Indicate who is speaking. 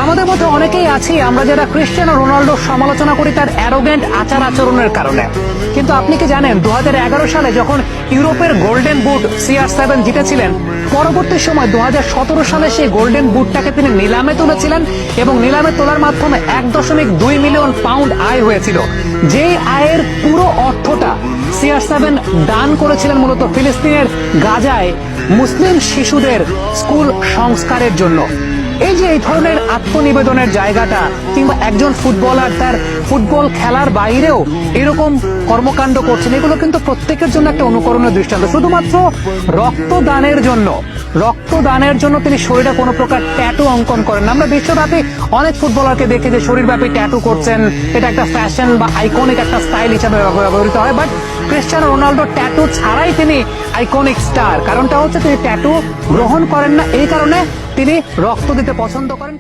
Speaker 1: আমাদের মধ্যে অনেকেই আছি আমরা যারা ক্রিস্টিয়ানো রোনাল্ডোর সমালোচনা করি তার অ্যারোগেন্ট আচার আচরণের কারণে। কিন্তু আপনি কি জানেন 2011 সালে যখন ইউরোপের গোল্ডেন বুট CR7 জিতেছিলেন, পরবর্তী সময় 2017 সালে সেই গোল্ডেন বুটটাকে তিনি নিলামে তুলেছিলেন এবং নিলামে তোলার মাধ্যমে 1.2 মিলিয়ন পাউন্ড আয় হয়েছিল। যেই আয়ের পুরো অর্থটা CR7 দান করেছিলেন মূলত ফিলিস্তিনের গাজায় মুসলিম শিশুদের স্কুল সংস্কারের জন্য। এই যে এই ধরনের আত্মনিবেদনের জায়গাটা, কিংবা একজন ফুটবলার তার ফুটবল খেলার বাইরেও এরকম কর্মকাণ্ড করছেন, এগুলো কিন্তু প্রত্যেকের জন্য একটা অনুকরণীয় দৃষ্টান্ত। শুধুমাত্র রক্তদানের জন্য তিনি শরীরে কোনো প্রকার ট্যাটু অঙ্কন করেন না। আমরা বিশ্বব্যাপী অনেক ফুটবলারকে দেখি যে শরীরব্যাপী ট্যাটু করছেন, এটা একটা ফ্যাশন বা আইকনিক একটা স্টাইল হিসাবে ব্যবহৃত হয়। বাট ক্রিস্টিয়ানো রোনাল্ডো ট্যাটু ছাড়াই তিনি আইকনিক স্টার। কারণটা হচ্ছে তিনি ট্যাটু গ্রহণ করেন না, এই কারণে তিনি রক্ত দিতে পছন্দ করেন।